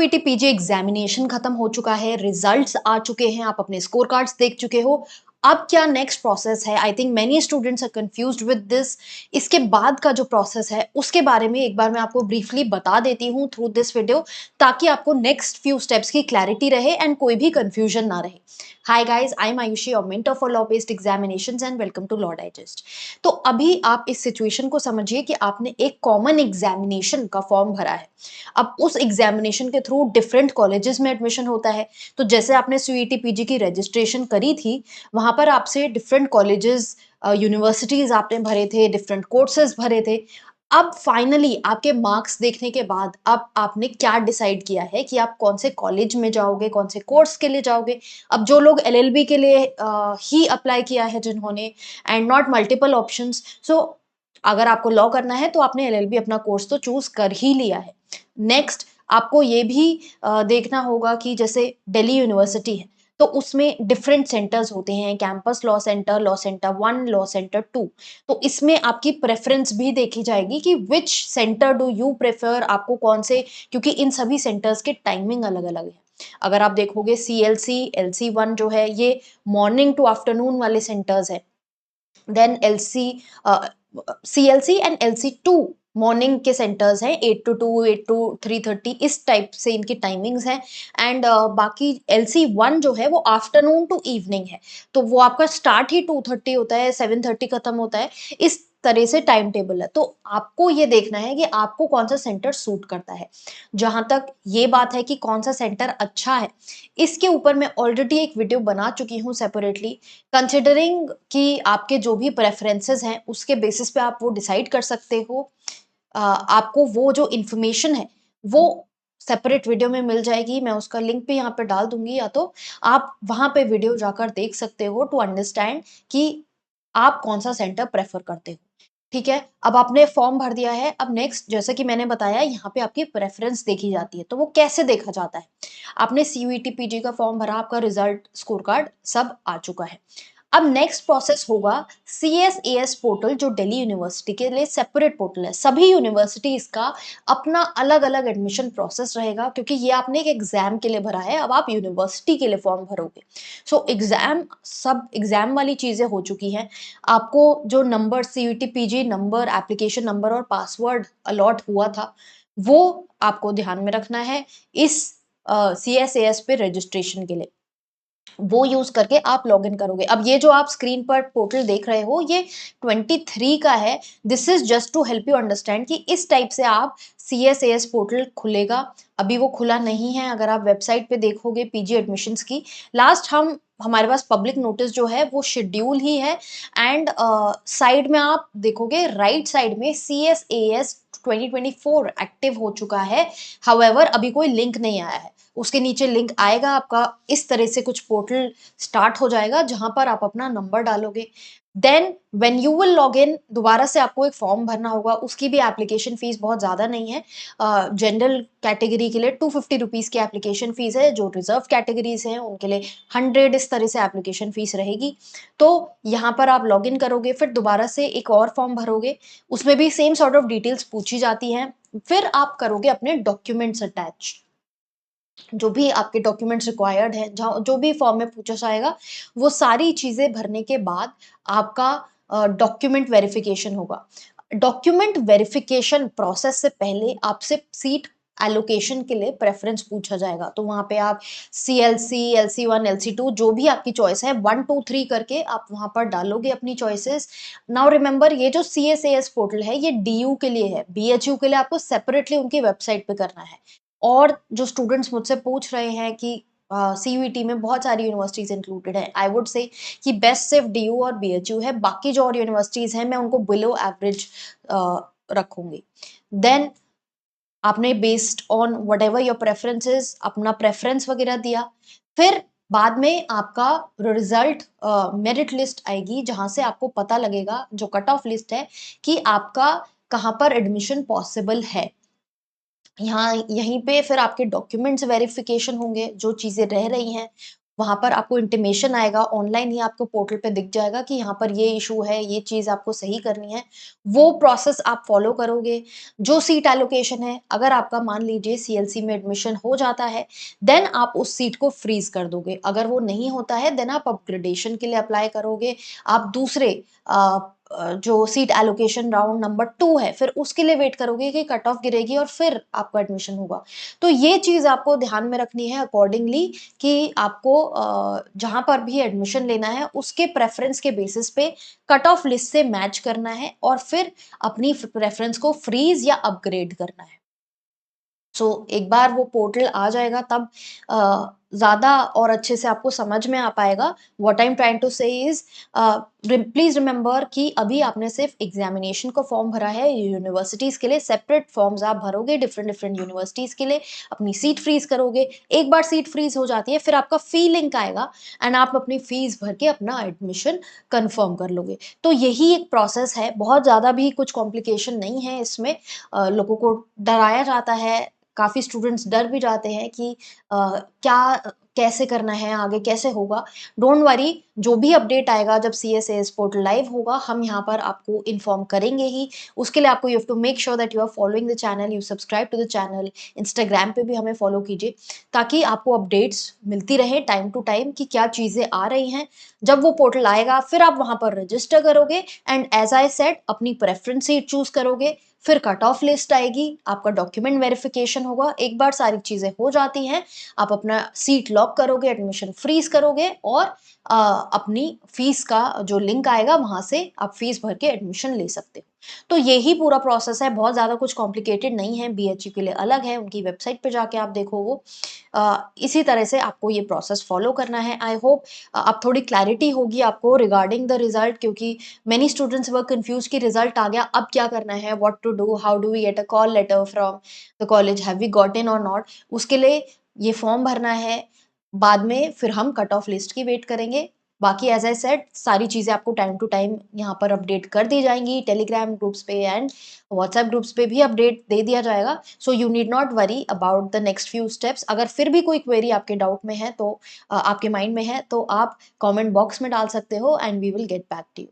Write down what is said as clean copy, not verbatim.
CUET PG examination खत्म हो चुका है, रिजल्ट्स आ चुके हैं, आप अपने स्कोर कार्ड्स देख चुके हो। अब क्या नेक्स्ट प्रोसेस है? I think many students are confused with this. इसके बाद का जो प्रोसेस है उसके बारे में एक बार मैं आपको ब्रीफली बता देती हूँ थ्रू दिस वीडियो, ताकि आपको नेक्स्ट फ्यू स्टेप्स की क्लैरिटी रहे एंड कोई भी कंफ्यूजन ना रहे। Hi guys, I am Ayushi, your mentor for law based examinations and welcome to Law Digest. तो अभी आप इस सिचुएशन को समझिए कि आपने एक कॉमन एग्जामिनेशन का फॉर्म भरा है। अब उस एग्जामिनेशन के थ्रू डिफरेंट कॉलेजेस में एडमिशन होता है। तो जैसे आपने सीयूईटी पीजी की रजिस्ट्रेशन करी थी, वहां पर आपसे डिफरेंट कॉलेजेस, यूनिवर्सिटीज आपने भरे थे, डिफरेंट कोर्सेज भरे थे। अब फाइनली आपके मार्क्स देखने के बाद अब आपने क्या डिसाइड किया है कि आप कौन से कॉलेज में जाओगे, कौन से कोर्स के लिए जाओगे। अब जो लोग एलएलबी के लिए ही अप्लाई किया है जिन्होंने, एंड नॉट मल्टीपल ऑप्शंस, सो अगर आपको लॉ करना है तो आपने एलएलबी अपना कोर्स तो चूज कर ही लिया है। नेक्स्ट आपको ये भी देखना होगा कि जैसे दिल्ली यूनिवर्सिटी है, तो उसमें डिफरेंट सेंटर्स होते हैं, campus law centre 1, law centre 2। तो इसमें आपकी प्रेफरेंस भी देखी जाएगी कि विच सेंटर डू यू प्रेफर, आपको कौन से, क्योंकि इन सभी सेंटर्स के टाइमिंग अलग अलग है। अगर आप देखोगे सीएलसी LC1 जो है ये मॉर्निंग टू आफ्टरनून वाले सेंटर्स है। Then CLC and LC2 morning के सेंटर्स हैं, 8 to 2, 8 to 3:30, इस टाइप से इनकी टाइमिंग्स हैं। एंड बाकी LC1 जो है वो आफ्टरनून टू इवनिंग है, तो वो आपका स्टार्ट ही 2:30 होता है, 7:30 खत्म होता है। इस तरह से टाइम टेबल है, तो आपको ये देखना है कि आपको कौन सा सेंटर सूट करता है। जहां तक ये बात है कि कौन सा सेंटर अच्छा है, इसके ऊपर मैं ऑलरेडी एक वीडियो बना चुकी हूँ सेपरेटली। कंसिडरिंग कि आपके जो भी प्रेफरेंसेस हैं उसके बेसिस पे आप वो डिसाइड कर सकते हो। आपको वो जो इन्फॉर्मेशन है वो सेपरेट वीडियो में मिल जाएगी, मैं उसका लिंक भी यहाँ पे डाल दूंगी, या तो आप वहां पे वीडियो जाकर देख सकते हो टू अंडरस्टैंड कि आप कौन सा सेंटर प्रेफर करते हो। ठीक है, अब आपने फॉर्म भर दिया है। अब नेक्स्ट, जैसे कि मैंने बताया, यहाँ पे आपकी प्रेफरेंस देखी जाती है। तो वो कैसे देखा जाता है? आपने सीयूईटी पीजी का फॉर्म भरा, आपका रिजल्ट, स्कोर कार्ड सब आ चुका है। अब नेक्स्ट प्रोसेस होगा CSAS पोर्टल, जो दिल्ली यूनिवर्सिटी के लिए सेपरेट पोर्टल है। सभी यूनिवर्सिटीज का अपना अलग अलग एडमिशन प्रोसेस रहेगा, क्योंकि ये आपने एक एग्जाम के लिए भरा है, अब आप यूनिवर्सिटी के लिए फॉर्म भरोगे। सो एग्जाम, सब एग्जाम वाली चीजें हो चुकी हैं। आपको जो number, CUET PG number, application number और पासवर्ड अलॉट हुआ था, वो आपको ध्यान में रखना है इस CSAS पे रजिस्ट्रेशन के लिए। वो यूज करके आप लॉग इन करोगे। अब ये जो आप स्क्रीन पर पोर्टल देख रहे हो, ये 23 का है। This is just to help you understand कि इस टाइप से आप CSAS पोर्टल खुलेगा। अभी वो खुला नहीं है। अगर आप वेबसाइट पे देखोगे पीजी एडमिशन्स की, लास्ट हमारे पास पब्लिक नोटिस जो है वो शेड्यूल ही है। एंड साइड में आप देखोगे, राइट साइड में CSAS 2024 एक्टिव हो चुका है। हाउएवर अभी कोई लिंक नहीं आया है। उसके नीचे लिंक आएगा आपका, इस तरह से कुछ पोर्टल स्टार्ट हो जाएगा जहां पर आप अपना नंबर डालोगे। Then when you will log in, दोबारा से आपको एक फॉर्म भरना होगा। उसकी भी एप्लीकेशन फीस बहुत ज्यादा नहीं है। जनरल कैटेगरी के लिए 250 रुपीज की एप्लीकेशन फीस है, जो रिजर्व कैटेगरीज हैं उनके लिए 100, इस तरह से एप्लीकेशन फीस रहेगी। तो यहाँ पर आप लॉग इन करोगे, फिर दोबारा से एक और फॉर्म भरोगे। उसमें भी सेम सॉर्ट ऑफ डिटेल्स पूछी जाती हैं। फिर आप करोगे अपने डॉक्यूमेंट्स अटैच, जो भी आपके डॉक्यूमेंट्स रिक्वायर्ड है, जहाँ जो भी फॉर्म में पूछा जाएगा, वो सारी चीजें भरने के बाद आपका डॉक्यूमेंट वेरिफिकेशन होगा। डॉक्यूमेंट वेरिफिकेशन प्रोसेस से पहले आपसे सीट एलोकेशन के लिए प्रेफरेंस पूछा जाएगा। तो वहां पे आप CLC, LC1, LC2 जो भी आपकी चॉइस है, 1 2 3 करके आप वहां पर डालोगे अपनी चॉइसेस। नाउ रिमेंबर, ये जो CSAS पोर्टल है ये DU के लिए है, BHU के लिए आपको सेपरेटली उनकी वेबसाइट पे करना है। और जो स्टूडेंट्स मुझसे पूछ रहे हैं कि CUET में बहुत सारी यूनिवर्सिटीज इंक्लूडेड है, आई वुड से कि बेस्ट सिर्फ DU और BHU है, बाकी जो और यूनिवर्सिटीज हैं मैं उनको बिलो एवरेज रखूंगी। देन आपने based on what ever your preferences अपना प्रेफरेंस वगैरह दिया। फिर बाद में आपका रिजल्ट, मेरिट लिस्ट आएगी, जहां से आपको पता लगेगा, जो कट ऑफ लिस्ट है, कि आपका कहाँ पर एडमिशन पॉसिबल है। यहाँ यहीं पे फिर आपके डॉक्यूमेंट्स वेरिफिकेशन होंगे, जो चीजें रह रही हैं वहाँ पर आपको इंटिमेशन आएगा, ऑनलाइन ही आपको पोर्टल पे दिख जाएगा कि यहाँ पर ये इश्यू है, ये चीज़ आपको सही करनी है। वो प्रोसेस आप फ़ॉलो करोगे। जो सीट एलोकेशन है, अगर आपका मान लीजिए सीएलसी में एडमिशन हो जाता है, देन आप उस सीट को फ्रीज़ कर दोगे। अगर वो नहीं होता है, देन आप अपग्रेडेशन के लिए अप्लाई करोगे। आप दूसरे अ जो सीट एलोकेशन राउंड नंबर 2 है, फिर उसके लिए वेट करोगे कि कट ऑफ गिरेगी और फिर आपका एडमिशन होगा। तो ये चीज़ आपको ध्यान में रखनी है अकॉर्डिंगली कि आपको जहाँ पर भी एडमिशन लेना है उसके प्रेफ़रेंस के बेसिस पे कट ऑफ लिस्ट से मैच करना है और फिर अपनी प्रेफ़रेंस को फ्रीज़ या अपग्रेड करना है। सो एक बार वो पोर्टल आ जाएगा तब ज़्यादा और अच्छे से आपको समझ में आ पाएगा। What I am trying to say is please remember कि अभी आपने सिर्फ़ एग्ज़ामिनेशन का फॉर्म भरा है, यूनिवर्सिटीज़ के लिए सेपरेट फॉर्म्स आप भरोगे डिफरेंट-डिफरेंट यूनिवर्सिटीज़ के लिए, अपनी सीट फ्रीज़ करोगे। एक बार सीट फ्रीज़ हो जाती है फिर आपका फी लिंक आएगा एंड आप अपनी फीस भर के अपना एडमिशन कन्फर्म कर लोगे। तो यही एक प्रोसेस है, बहुत ज़्यादा भी कुछ कॉम्प्लिकेशन नहीं है इसमें। लोगों को डराया जाता है, काफ़ी स्टूडेंट्स डर भी जाते हैं कि कैसे करना है, आगे कैसे होगा? डोंट वरी, जो भी अपडेट आएगा जब सीएसएस पोर्टल लाइव होगा, हम यहाँ पर आपको इन्फॉर्म करेंगे ही। उसके लिए आपको you have to make sure that you are following the channel, you subscribe to the channel, Instagram पे भी हमें फॉलो कीजिए, ताकि आपको अपडेट्स मिलती रहे टाइम टू टाइम कि क्या चीज़ें आ रही हैं। जब वो पोर्टल आएगा, फिर आप वहाँ पर रजिस्टर करोगे एंड एज़ आई सेड अपनी प्रेफ़रेंस सीट चूज़ करोगे, फिर कट ऑफ लिस्ट आएगी, आपका डॉक्यूमेंट वेरिफिकेशन होगा। एक बार सारी चीज़ें हो जाती हैं, आप अपना सीट लॉक करोगे, एडमिशन फ्रीज़ करोगे और अपनी फीस का जो लिंक आएगा वहाँ से आप फीस भर के एडमिशन ले सकते हो। तो यही पूरा प्रोसेस है, बहुत ज़्यादा कुछ कॉम्प्लिकेटेड नहीं है, बीएचयू के लिए अलग है, उनकी वेबसाइट पे जाके आप देखो वो। इसी तरह से आपको ये प्रोसेस फ़ॉलो करना है। आई होप अब थोड़ी क्लैरिटी होगी आपको रिगार्डिंग द रिज़ल्ट, क्योंकि मेनी स्टूडेंट्स वर कन्फ्यूज़्ड कि रिज़ल्ट आ गया, अब क्या करना है? What to do? How do we get a call letter from the college? Have we gotten or not? उसके लिए ये फॉर्म भरना है, बाद में फिर हम कट ऑफ लिस्ट की वेट करेंगे। बाकी एज़ आई सेड सारी चीज़ें आपको टाइम टू टाइम यहाँ पर अपडेट कर दी जाएँगी, टेलीग्राम ग्रुप्स पे एंड व्हाट्सएप ग्रुप्स पे भी अपडेट दे दिया जाएगा। So you need not worry about the next few steps. अगर फिर भी कोई क्वेरी आपके डाउट में है तो आपके माइंड में है तो आप कमेंट बॉक्स में डाल सकते हो and we will get back to you.